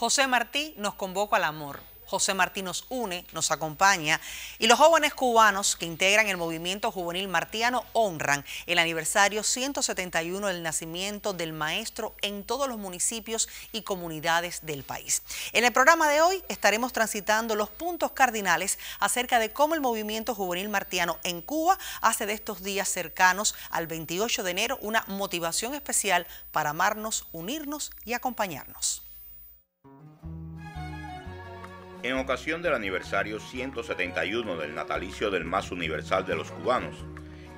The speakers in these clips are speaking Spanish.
José Martí nos convoca al amor. José Martí nos une, nos acompaña y los jóvenes cubanos que integran el movimiento juvenil martiano honran el aniversario 171 del nacimiento del maestro en todos los municipios y comunidades del país. En el programa de hoy estaremos transitando los puntos cardinales acerca de cómo el movimiento juvenil martiano en Cuba hace de estos días cercanos al 28 de enero una motivación especial para amarnos, unirnos y acompañarnos. En ocasión del aniversario 171 del natalicio del más universal de los cubanos,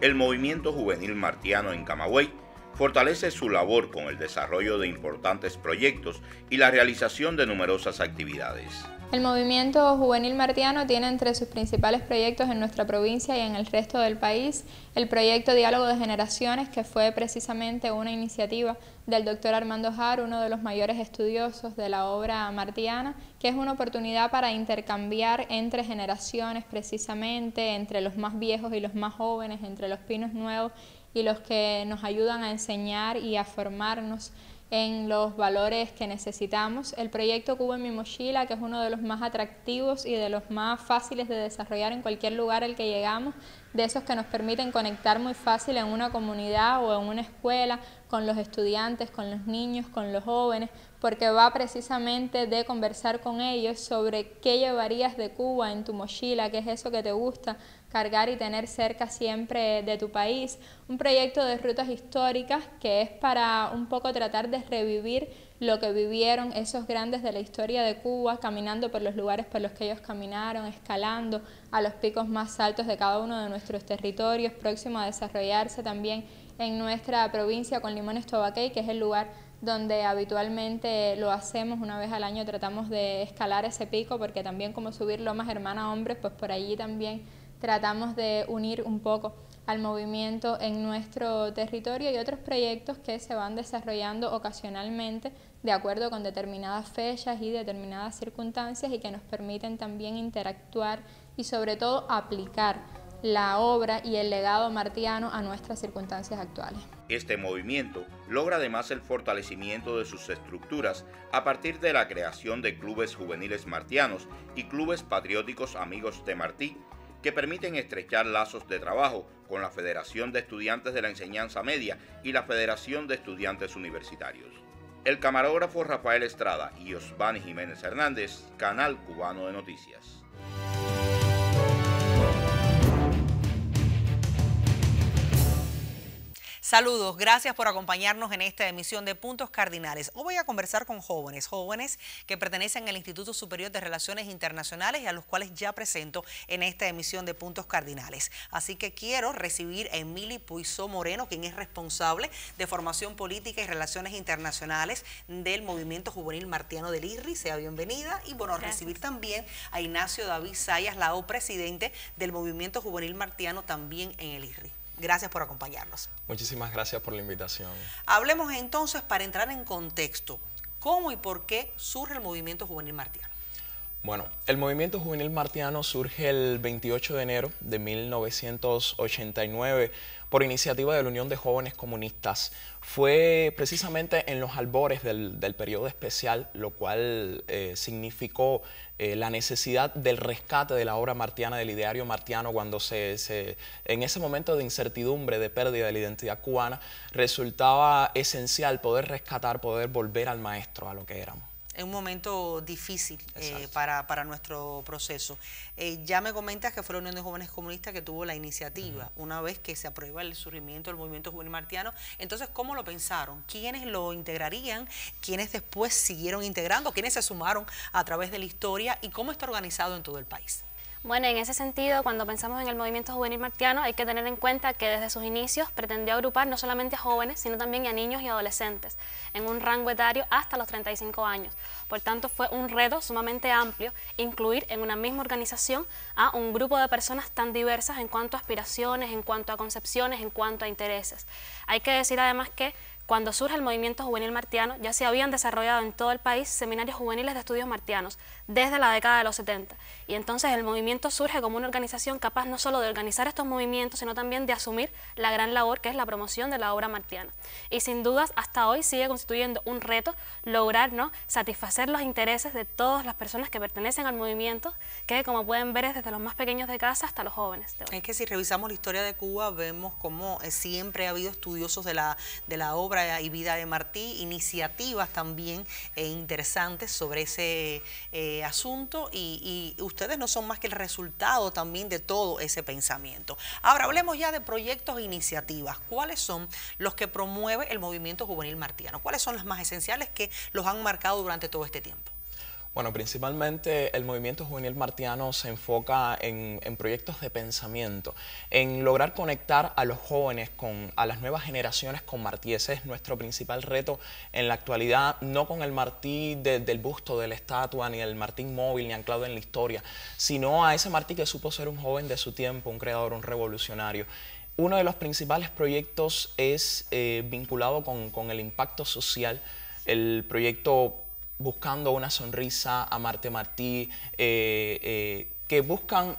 el movimiento juvenil martiano en Camagüey fortalece su labor con el desarrollo de importantes proyectos y la realización de numerosas actividades. El movimiento juvenil martiano tiene entre sus principales proyectos en nuestra provincia y en el resto del país el proyecto Diálogo de Generaciones, que fue precisamente una iniciativa del doctor Armando Jar, uno de los mayores estudiosos de la obra martiana, que es una oportunidad para intercambiar entre generaciones precisamente, entre los más viejos y los más jóvenes, entre los pinos nuevos y los que nos ayudan a enseñar y a formarnos en los valores que necesitamos. El proyecto Cuba en mi mochila, que es uno de los más atractivos y de los más fáciles de desarrollar en cualquier lugar al que llegamos, de esos que nos permiten conectar muy fácil en una comunidad o en una escuela, con los estudiantes, con los niños, con los jóvenes, porque va precisamente de conversar con ellos sobre qué llevarías de Cuba en tu mochila, qué es eso que te gusta cargar y tener cerca siempre de tu país. Un proyecto de rutas históricas que es para un poco tratar de revivir lo que vivieron esos grandes de la historia de Cuba, caminando por los lugares por los que ellos caminaron, escalando a los picos más altos de cada uno de nuestros territorios, próximo a desarrollarse también en nuestra provincia con Limones Tobaquey, que es el lugar donde habitualmente lo hacemos. Una vez al año tratamos de escalar ese pico, porque también como subir Lomas Hermana Hombres, pues por allí también tratamos de unir un poco al movimiento en nuestro territorio, y otros proyectos que se van desarrollando ocasionalmente de acuerdo con determinadas fechas y determinadas circunstancias, y que nos permiten también interactuar y sobre todo aplicar la obra y el legado martiano a nuestras circunstancias actuales. Este movimiento logra además el fortalecimiento de sus estructuras a partir de la creación de clubes juveniles martianos y clubes patrióticos amigos de Martí, que permiten estrechar lazos de trabajo con la Federación de Estudiantes de la Enseñanza Media y la Federación de Estudiantes Universitarios. El camarógrafo Rafael Estrada y Osvani Jiménez Hernández, Canal Cubano de Noticias. Saludos, gracias por acompañarnos en esta emisión de Puntos Cardinales. Hoy voy a conversar con jóvenes que pertenecen al Instituto Superior de Relaciones Internacionales y a los cuales ya presento en esta emisión de Puntos Cardinales. Así que quiero recibir a Emily Puizó Moreno, quien es responsable de Formación Política y Relaciones Internacionales del Movimiento Juvenil Martiano del IRRI. Sea bienvenida. Y bueno, gracias. Recibir también a Ignacio David Zayas Lao, presidente del Movimiento Juvenil Martiano también en el IRRI. Gracias por acompañarnos. Muchísimas gracias por la invitación. Hablemos entonces, para entrar en contexto, ¿cómo y por qué surge el movimiento juvenil martiano? Bueno, el movimiento juvenil martiano surge el 28 de enero de 1989 por iniciativa de la Unión de Jóvenes Comunistas. Fue precisamente en los albores del periodo especial, lo cual significó la necesidad del rescate de la obra martiana, del ideario martiano, cuando en ese momento de incertidumbre, de pérdida de la identidad cubana, resultaba esencial poder rescatar, poder volver al maestro, a lo que éramos. En un momento difícil para nuestro proceso. Ya me comentas que fue la Unión de Jóvenes Comunistas que tuvo la iniciativa, una vez que se aprueba el surgimiento del movimiento juvenil martiano. Entonces, ¿cómo lo pensaron? ¿Quiénes lo integrarían? ¿Quiénes después siguieron integrando? ¿Quiénes se sumaron a través de la historia? ¿Y cómo está organizado en todo el país? Bueno, en ese sentido, cuando pensamos en el movimiento juvenil martiano, hay que tener en cuenta que desde sus inicios pretendió agrupar no solamente a jóvenes, sino también a niños y adolescentes, en un rango etario hasta los 35 años. Por tanto, fue un reto sumamente amplio incluir en una misma organización a un grupo de personas tan diversas en cuanto a aspiraciones, en cuanto a concepciones, en cuanto a intereses. Hay que decir además que cuando surge el movimiento juvenil martiano, ya se habían desarrollado en todo el país seminarios juveniles de estudios martianos desde la década de los 70. Y entonces el movimiento surge como una organización capaz no solo de organizar estos movimientos, sino también de asumir la gran labor que es la promoción de la obra martiana. Y sin dudas, hasta hoy sigue constituyendo un reto lograr, ¿no?, satisfacer los intereses de todas las personas que pertenecen al movimiento, que como pueden ver es desde los más pequeños de casa hasta los jóvenes de hoy. Es que si revisamos la historia de Cuba, vemos cómo siempre ha habido estudiosos de la obra y vida de Martí, iniciativas también interesantes sobre ese asunto, y ustedes no son más que el resultado también de todo ese pensamiento. Ahora hablemos ya de proyectos e iniciativas. ¿Cuáles son los que promueve el movimiento juvenil martiano? ¿Cuáles son las más esenciales que los han marcado durante todo este tiempo? Bueno, principalmente el movimiento juvenil martiano se enfoca en proyectos de pensamiento, en lograr conectar a los jóvenes, a las nuevas generaciones con Martí. Ese es nuestro principal reto en la actualidad, no con el Martí del busto, de la estatua, ni el Martí móvil, ni anclado en la historia, sino a ese Martí que supo ser un joven de su tiempo, un creador, un revolucionario. Uno de los principales proyectos es vinculado con el impacto social, el proyecto Buscando una sonrisa, Amarte Martí, que buscan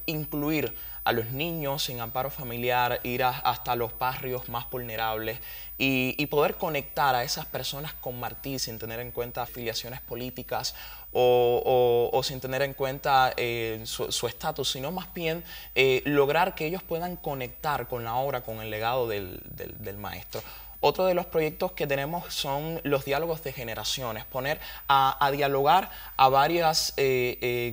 incluir a los niños sin amparo familiar, ir hasta los barrios más vulnerables y poder conectar a esas personas con Martí sin tener en cuenta afiliaciones políticas o sin tener en cuenta su estatus, sino más bien lograr que ellos puedan conectar con la obra, con el legado del maestro. Otro de los proyectos que tenemos son los diálogos de generaciones, poner a dialogar a varios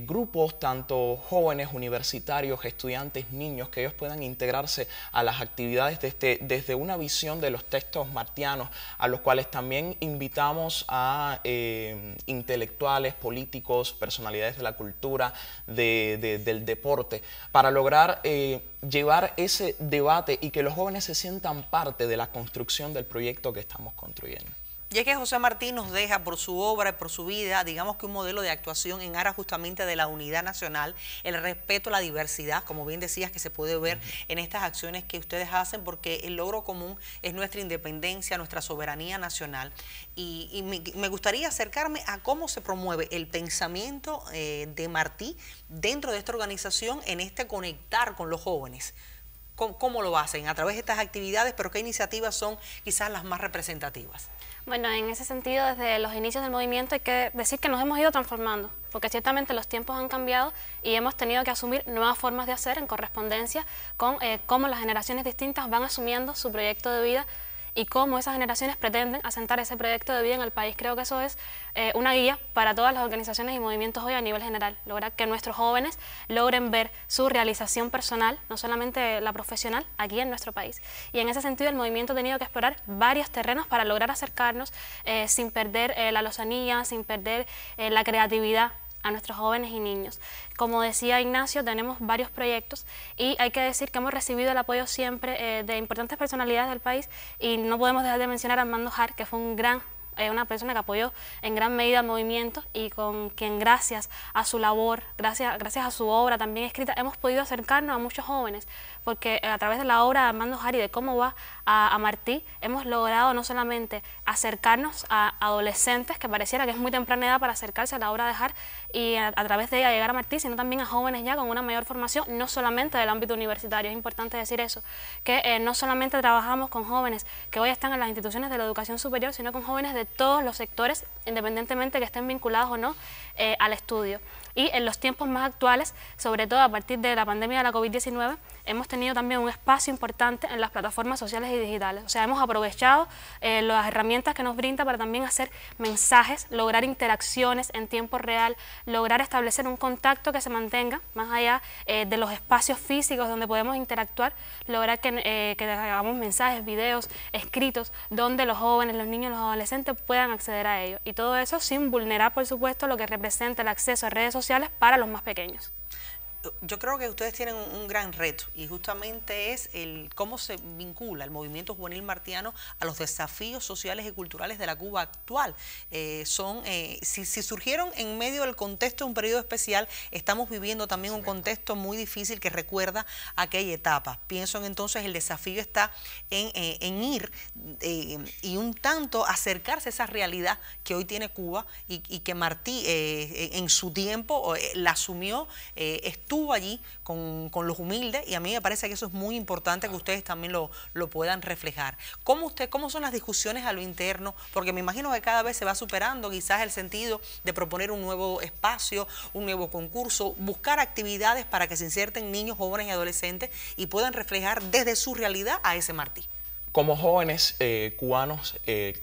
grupos, tanto jóvenes, universitarios, estudiantes, niños, que ellos puedan integrarse a las actividades desde una visión de los textos martianos, a los cuales también invitamos a intelectuales, políticos, personalidades de la cultura, del deporte, para lograr llevar ese debate y que los jóvenes se sientan parte de la construcción del proyecto que estamos construyendo. Y es que José Martí nos deja por su obra y por su vida, digamos que un modelo de actuación en aras justamente de la unidad nacional, el respeto a la diversidad, como bien decías, que se puede ver en estas acciones que ustedes hacen, porque el logro común es nuestra independencia, nuestra soberanía nacional. Y me gustaría acercarme a cómo se promueve el pensamiento de Martí dentro de esta organización, en este conectar con los jóvenes. ¿Cómo lo hacen? A través de estas actividades, pero ¿qué iniciativas son quizás las más representativas? Bueno, en ese sentido, desde los inicios del movimiento hay que decir que nos hemos ido transformando, porque ciertamente los tiempos han cambiado y hemos tenido que asumir nuevas formas de hacer en correspondencia con cómo las generaciones distintas van asumiendo su proyecto de vida y cómo esas generaciones pretenden asentar ese proyecto de vida en el país. Creo que eso es una guía para todas las organizaciones y movimientos hoy a nivel general, lograr que nuestros jóvenes logren ver su realización personal, no solamente la profesional, aquí en nuestro país. Y en ese sentido el movimiento ha tenido que explorar varios terrenos para lograr acercarnos sin perder la lozanía, sin perder la creatividad a nuestros jóvenes y niños. Como decía Ignacio, tenemos varios proyectos y hay que decir que hemos recibido el apoyo siempre de importantes personalidades del país, y no podemos dejar de mencionar a Armando Jar, que fue una persona que apoyó en gran medida el movimiento y con quien gracias a su labor, gracias a su obra también escrita, hemos podido acercarnos a muchos jóvenes, porque a través de la obra de Armando Jar y de cómo va a Martí, hemos logrado no solamente acercarnos a adolescentes, que pareciera que es muy temprana edad para acercarse a la obra de Jar y a través de ella llegar a Martí, sino también a jóvenes ya con una mayor formación, no solamente del ámbito universitario. Es importante decir eso, que no solamente trabajamos con jóvenes que hoy están en las instituciones de la educación superior, sino con jóvenes de todos los sectores, independientemente que estén vinculados o no al estudio. Y en los tiempos más actuales, sobre todo a partir de la pandemia de la COVID-19, hemos tenido también un espacio importante en las plataformas sociales y digitales. O sea, hemos aprovechado las herramientas que nos brinda para también hacer mensajes, lograr interacciones en tiempo real, lograr establecer un contacto que se mantenga más allá de los espacios físicos donde podemos interactuar, lograr que hagamos mensajes, videos, escritos, donde los jóvenes, los niños, los adolescentes puedan acceder a ellos. Y todo eso sin vulnerar, por supuesto, lo que representa el acceso a redes sociales para los más pequeños. yo creo que ustedes tienen un gran reto y justamente es el cómo se vincula el movimiento juvenil martiano a los desafíos sociales y culturales de la Cuba actual. Si surgieron en medio del contexto de un periodo especial, estamos viviendo también un contexto muy difícil que recuerda aquella etapa. Pienso entonces el desafío está en ir y un tanto acercarse a esa realidad que hoy tiene Cuba y que Martí en su tiempo la asumió, estuvo allí con los humildes, y a mí me parece que eso es muy importante que ustedes también lo puedan reflejar. ¿Cómo son las discusiones a lo interno? Porque me imagino que cada vez se va superando quizás el sentido de proponer un nuevo espacio, un nuevo concurso, buscar actividades para que se inserten niños, jóvenes y adolescentes y puedan reflejar desde su realidad a ese Martí. Como jóvenes cubanos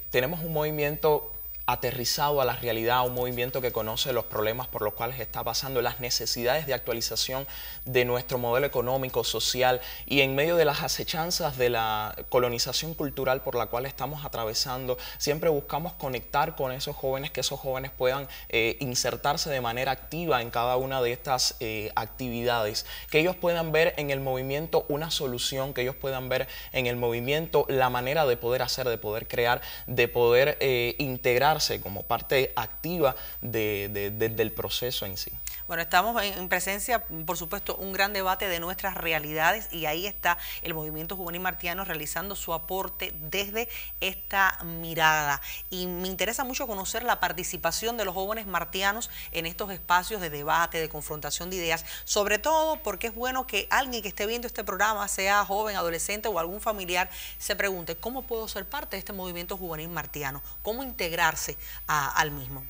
tenemos un movimiento aterrizado a la realidad, un movimiento que conoce los problemas por los cuales está pasando, las necesidades de actualización de nuestro modelo económico, social, y en medio de las acechanzas de la colonización cultural por la cual estamos atravesando, siempre buscamos conectar con esos jóvenes, que esos jóvenes puedan insertarse de manera activa en cada una de estas actividades, que ellos puedan ver en el movimiento una solución, que ellos puedan ver en el movimiento la manera de poder hacer, de poder crear, de poder integrar como parte activa del proceso en sí. Bueno, estamos en presencia, por supuesto, un gran debate de nuestras realidades y ahí está el movimiento juvenil martiano realizando su aporte desde esta mirada. Y me interesa mucho conocer la participación de los jóvenes martianos en estos espacios de debate, de confrontación de ideas, sobre todo porque es bueno que alguien que esté viendo este programa, sea joven, adolescente o algún familiar, se pregunte, ¿cómo puedo ser parte de este movimiento juvenil martiano? ¿Cómo integrarse al mismo?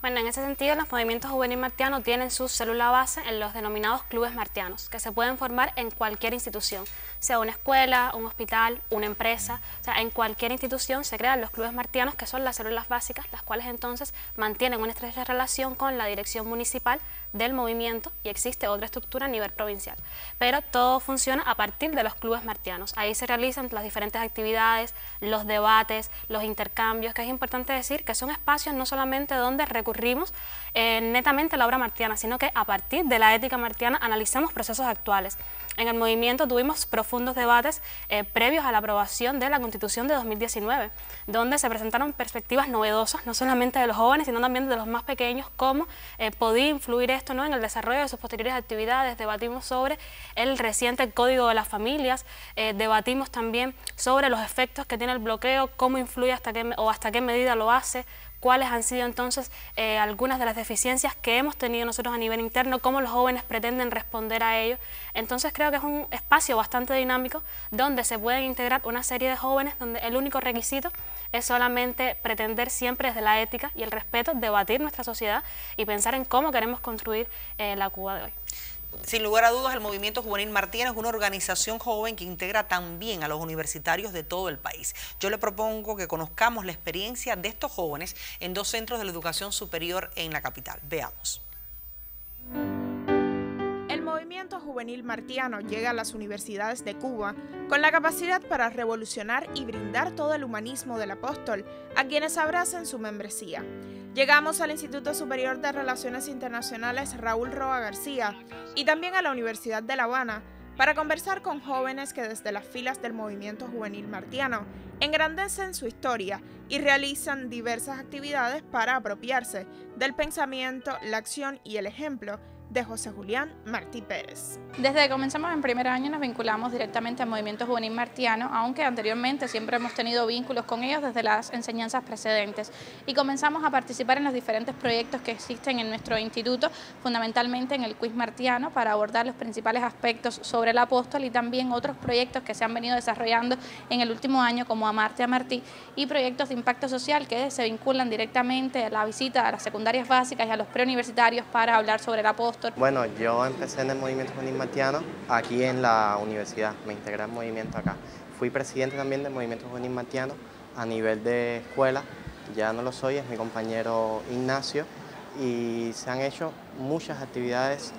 Bueno, en ese sentido, los movimientos juvenil martianos tienen su célula base en los denominados clubes martianos, que se pueden formar en cualquier institución, sea una escuela, un hospital, una empresa, o sea, en cualquier institución se crean los clubes martianos, que son las células básicas, las cuales entonces mantienen una estrecha relación con la dirección municipal del movimiento y existe otra estructura a nivel provincial. Pero todo funciona a partir de los clubes martianos. Ahí se realizan las diferentes actividades, los debates, los intercambios, que es importante decir que son espacios no solamente donde recurrimos netamente a la obra martiana, sino que a partir de la ética martiana analizamos procesos actuales. En el movimiento tuvimos profundos debates previos a la aprobación de la Constitución de 2019, donde se presentaron perspectivas novedosas, no solamente de los jóvenes, sino también de los más pequeños, cómo podía influir esto, ¿no?, en el desarrollo de sus posteriores actividades. Debatimos sobre el reciente Código de las Familias, debatimos también sobre los efectos que tiene el bloqueo, cómo influye hasta qué medida lo hace, cuáles han sido entonces algunas de las deficiencias que hemos tenido nosotros a nivel interno, cómo los jóvenes pretenden responder a ello. Entonces creo que es un espacio bastante dinámico donde se pueden integrar una serie de jóvenes donde el único requisito es solamente pretender siempre desde la ética y el respeto debatir nuestra sociedad y pensar en cómo queremos construir la Cuba de hoy. Sin lugar a dudas, el Movimiento Juvenil Martiano es una organización joven que integra también a los universitarios de todo el país. Yo le propongo que conozcamos la experiencia de estos jóvenes en 2 centros de la educación superior en la capital. Veamos. El Movimiento Juvenil Martiano llega a las universidades de Cuba con la capacidad para revolucionar y brindar todo el humanismo del apóstol a quienes abracen su membresía. Llegamos al Instituto Superior de Relaciones Internacionales Raúl Roa García y también a la Universidad de La Habana para conversar con jóvenes que desde las filas del Movimiento Juvenil Martiano engrandecen su historia y realizan diversas actividades para apropiarse del pensamiento, la acción y el ejemplo de José Julián Martí Pérez. Desde que comenzamos en primer año nos vinculamos directamente al Movimiento Juvenil Martiano, aunque anteriormente siempre hemos tenido vínculos con ellos desde las enseñanzas precedentes y comenzamos a participar en los diferentes proyectos que existen en nuestro instituto, fundamentalmente en el quiz martiano para abordar los principales aspectos sobre el apóstol y también otros proyectos que se han venido desarrollando en el último año como Amarte a Martí y proyectos de impacto social que se vinculan directamente a la visita a las secundarias básicas y a los preuniversitarios para hablar sobre el apóstol. Bueno, yo empecé en el Movimiento Juvenil Martiano aquí en la universidad, me integré al movimiento acá. Fui presidente también del Movimiento Juvenil Martiano a nivel de escuela, ya no lo soy, es mi compañero Ignacio, y se han hecho muchas actividades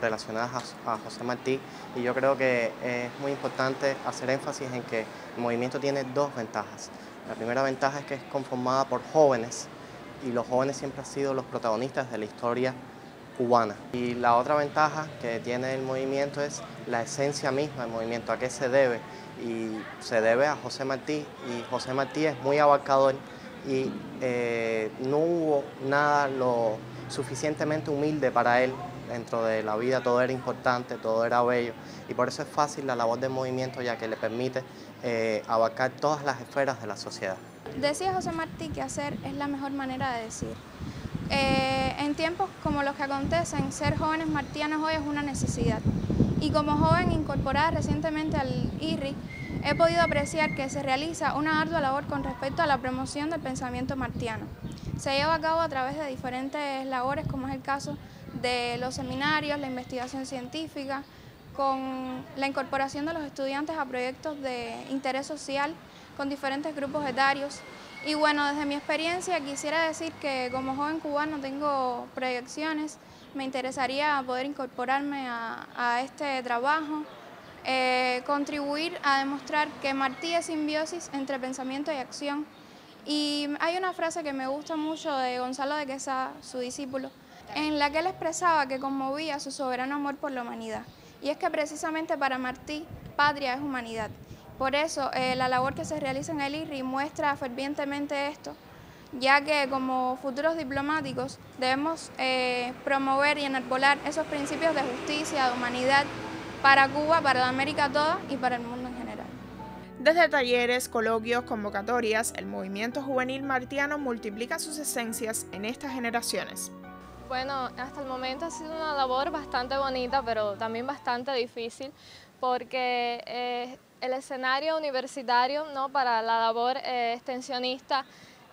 relacionadas a José Martí, y yo creo que es muy importante hacer énfasis en que el movimiento tiene 2 ventajas. La primera ventaja es que es conformada por jóvenes, y los jóvenes siempre han sido los protagonistas de la historia cubana. Y la otra ventaja que tiene el movimiento es la esencia misma del movimiento, a qué se debe. Y se debe a José Martí, y José Martí es muy abarcador y no hubo nada lo suficientemente humilde para él. Dentro de la vida todo era importante, todo era bello, y por eso es fácil la labor del movimiento, ya que le permite abarcar todas las esferas de la sociedad. Decía José Martí que hacer es la mejor manera de decir. En tiempos como los que acontecen, ser jóvenes martianos hoy es una necesidad. Y como joven incorporada recientemente al IRRI, he podido apreciar que se realiza una ardua labor con respecto a la promoción del pensamiento martiano. Se lleva a cabo a través de diferentes labores, como es el caso de los seminarios, la investigación científica, con la incorporación de los estudiantes a proyectos de interés social con diferentes grupos etarios. Y bueno, desde mi experiencia quisiera decir que como joven cubano tengo proyecciones, me interesaría poder incorporarme a este trabajo, contribuir a demostrar que Martí es simbiosis entre pensamiento y acción. Y hay una frase que me gusta mucho de Gonzalo de Quesada, su discípulo, en la que él expresaba que conmovía su soberano amor por la humanidad. Y es que precisamente para Martí, patria es humanidad. Por eso la labor que se realiza en el IRRI muestra fervientemente esto, ya que como futuros diplomáticos debemos promover y enarbolar esos principios de justicia, de humanidad, para Cuba, para la América toda y para el mundo en general. Desde talleres, coloquios, convocatorias, el movimiento juvenil martiano multiplica sus esencias en estas generaciones. Bueno, hasta el momento ha sido una labor bastante bonita, pero también bastante difícil, porque el escenario universitario, ¿no?, para la labor extensionista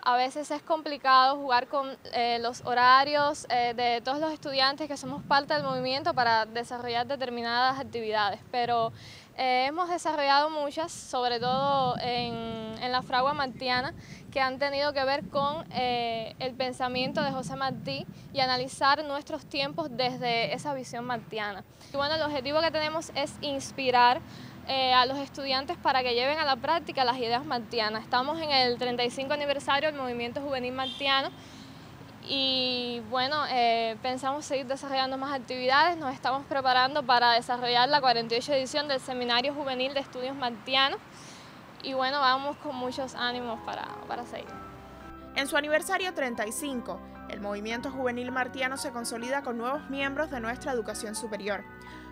a veces es complicado jugar con los horarios de todos los estudiantes que somos parte del movimiento para desarrollar determinadas actividades, pero hemos desarrollado muchas, sobre todo en la fragua martiana, que han tenido que ver con el pensamiento de José Martí y analizar nuestros tiempos desde esa visión martiana. Y bueno, el objetivo que tenemos es inspirar a los estudiantes para que lleven a la práctica las ideas martianas. Estamos en el 35 aniversario del movimiento juvenil martiano y bueno, pensamos seguir desarrollando más actividades. Nos estamos preparando para desarrollar la 48 edición del Seminario Juvenil de Estudios Martianos y bueno, vamos con muchos ánimos para seguir. En su aniversario 35, el movimiento juvenil martiano se consolida con nuevos miembros de nuestra educación superior,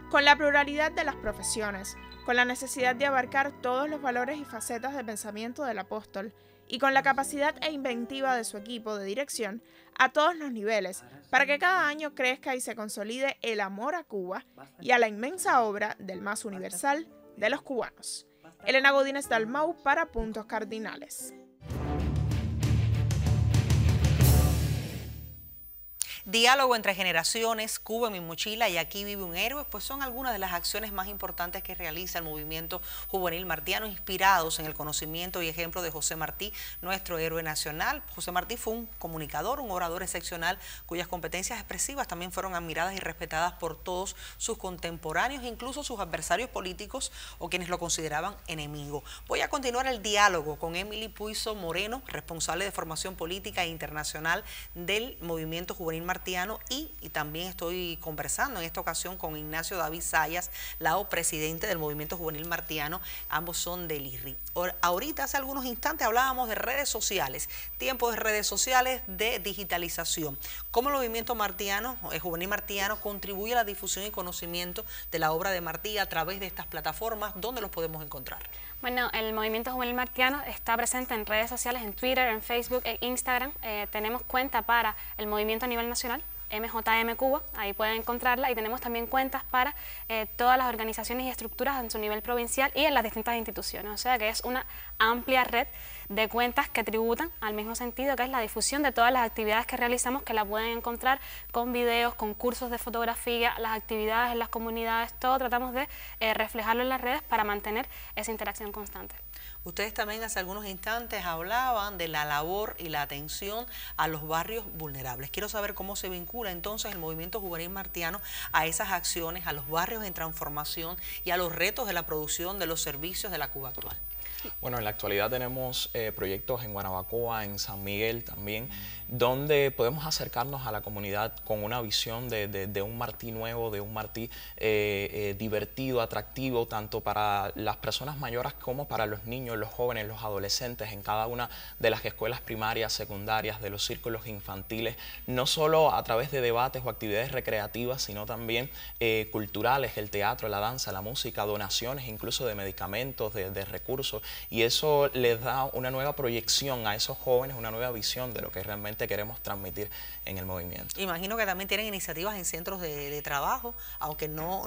con la pluralidad de las profesiones, con la necesidad de abarcar todos los valores y facetas de pensamiento del apóstol, y con la capacidad e inventiva de su equipo de dirección a todos los niveles, para que cada año crezca y se consolide el amor a Cuba y a la inmensa obra del más universal de los cubanos. Elena Godínez Dalmau para Puntos Cardinales. Diálogo entre generaciones, Cuba en mi mochila y aquí vive un héroe, pues son algunas de las acciones más importantes que realiza el movimiento juvenil martiano, inspirados en el conocimiento y ejemplo de José Martí, nuestro héroe nacional. José Martí fue un comunicador, un orador excepcional, cuyas competencias expresivas también fueron admiradas y respetadas por todos sus contemporáneos, incluso sus adversarios políticos o quienes lo consideraban enemigo. Voy a continuar el diálogo con Emily Puizo Moreno, responsable de formación política e internacional del movimiento juvenil martiano, y también estoy conversando en esta ocasión con Ignacio David Zayas, Lao, presidente del movimiento juvenil martiano. Ambos son del IRRI. Ahorita, hace algunos instantes, hablábamos de redes sociales, tiempos de redes sociales, de digitalización. ¿Cómo el movimiento martiano, el juvenil martiano, contribuye a la difusión y conocimiento de la obra de Martí a través de estas plataformas? ¿Dónde los podemos encontrar? Bueno, el movimiento juvenil martiano está presente en redes sociales, en Twitter, en Facebook, en Instagram. Tenemos cuenta para el movimiento a nivel nacional, MJM Cuba, ahí pueden encontrarla, y tenemos también cuentas para todas las organizaciones y estructuras en su nivel provincial y en las distintas instituciones. O sea que es una amplia red de cuentas que tributan al mismo sentido, que es la difusión de todas las actividades que realizamos, que la pueden encontrar con videos, con cursos de fotografía, las actividades en las comunidades, todo tratamos de reflejarlo en las redes para mantener esa interacción constante. Ustedes también hace algunos instantes hablaban de la labor y la atención a los barrios vulnerables. Quiero saber cómo se vincula entonces el movimiento juvenil martiano a esas acciones, a los barrios en transformación y a los retos de la producción de los servicios de la Cuba actual. Bueno, en la actualidad tenemos proyectos en Guanabacoa, en San Miguel también, donde podemos acercarnos a la comunidad con una visión de un Martí nuevo, de un Martí divertido, atractivo, tanto para las personas mayores como para los niños, los jóvenes, los adolescentes, en cada una de las escuelas primarias, secundarias, de los círculos infantiles, no solo a través de debates o actividades recreativas, sino también culturales, el teatro, la danza, la música, donaciones incluso de medicamentos, de recursos, y eso les da una nueva proyección a esos jóvenes, una nueva visión de lo que realmente queremos transmitir en el movimiento. Imagino que también tienen iniciativas en centros de trabajo, aunque no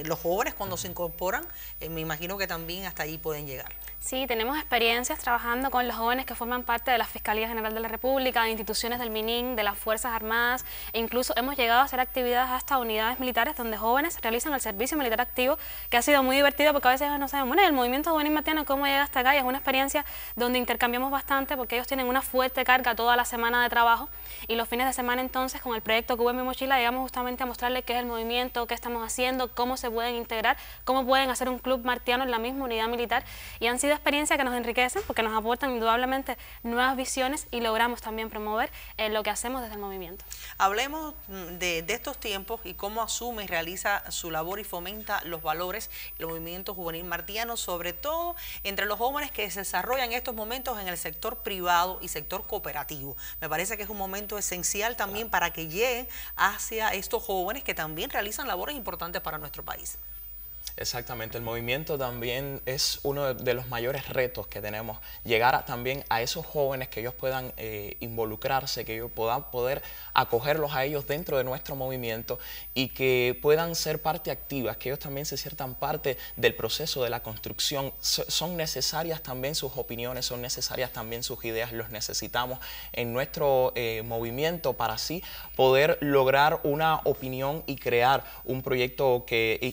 los jóvenes cuando se incorporan, me imagino que también hasta allí pueden llegar. Sí, tenemos experiencias trabajando con los jóvenes que forman parte de la Fiscalía General de la República, de instituciones del MININ, de las Fuerzas Armadas, e incluso hemos llegado a hacer actividades hasta unidades militares donde jóvenes realizan el servicio militar activo, que ha sido muy divertido porque a veces no saben, bueno, el movimiento juvenil martiano, ¿cómo llega hasta acá? Y es una experiencia donde intercambiamos bastante porque ellos tienen una fuerte carga toda la semana de trabajo y los fines de semana entonces con el proyecto Cuba en mi mochila llegamos justamente a mostrarles qué es el movimiento, qué estamos haciendo, cómo se pueden integrar, cómo pueden hacer un club martiano en la misma unidad militar, y han sido experiencias que nos enriquecen porque nos aportan indudablemente nuevas visiones y logramos también promover lo que hacemos desde el movimiento. Hablemos de estos tiempos y cómo asume y realiza su labor y fomenta los valores del movimiento juvenil martiano, sobre todo entre los jóvenes que se desarrollan en estos momentos en el sector privado y sector cooperativo. Me parece que es un momento esencial también para que lleguen hacia estos jóvenes que también realizan labores importantes para nuestro país. Exactamente, el movimiento también es uno de los mayores retos que tenemos, llegar también a esos jóvenes, que ellos puedan involucrarse, que ellos puedan poder acogerlos a ellos dentro de nuestro movimiento y que puedan ser parte activa, que ellos también se sientan parte del proceso de la construcción. Son necesarias también sus opiniones, son necesarias también sus ideas, los necesitamos en nuestro movimiento para así poder lograr una opinión y crear un proyecto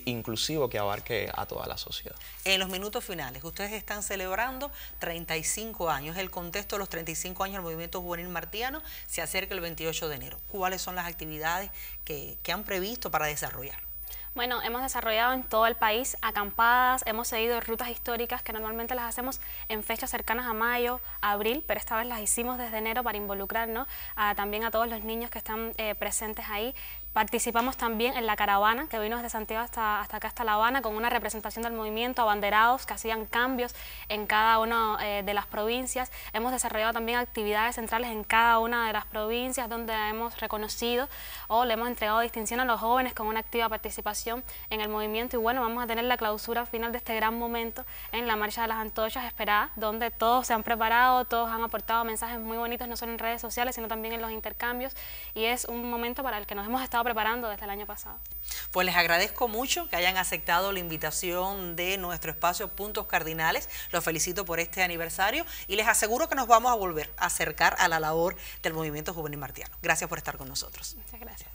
inclusivo que abarque a toda la sociedad. En los minutos finales, ustedes están celebrando 35 años, el contexto de los 35 años del movimiento juvenil martiano se acerca el 28 de enero. ¿Cuáles son las actividades que han previsto para desarrollar? Bueno, hemos desarrollado en todo el país acampadas, hemos seguido rutas históricas que normalmente las hacemos en fechas cercanas a mayo, abril, pero esta vez las hicimos desde enero para involucrarnos también a todos los niños que están presentes ahí. Participamos también en la caravana que vino desde Santiago hasta acá, hasta La Habana, con una representación del movimiento, abanderados que hacían cambios en cada una de las provincias. Hemos desarrollado también actividades centrales en cada una de las provincias donde hemos reconocido o le hemos entregado distinción a los jóvenes con una activa participación en el movimiento. Y bueno, vamos a tener la clausura final de este gran momento en la Marcha de las Antorchas esperada, donde todos se han preparado, todos han aportado mensajes muy bonitos, no solo en redes sociales, sino también en los intercambios, y es un momento para el que nos hemos estado preparando desde el año pasado. Pues les agradezco mucho que hayan aceptado la invitación de nuestro espacio Puntos Cardinales. Los felicito por este aniversario y les aseguro que nos vamos a volver a acercar a la labor del movimiento juvenil martiano. Gracias por estar con nosotros. Muchas gracias.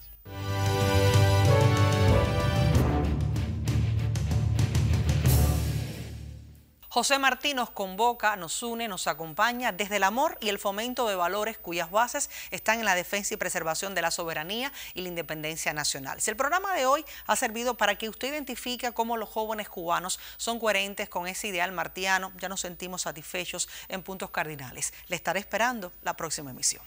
José Martí nos convoca, nos une, nos acompaña desde el amor y el fomento de valores cuyas bases están en la defensa y preservación de la soberanía y la independencia nacional. El programa de hoy ha servido para que usted identifique cómo los jóvenes cubanos son coherentes con ese ideal martiano. Ya nos sentimos satisfechos en Puntos Cardinales. Le estaré esperando la próxima emisión.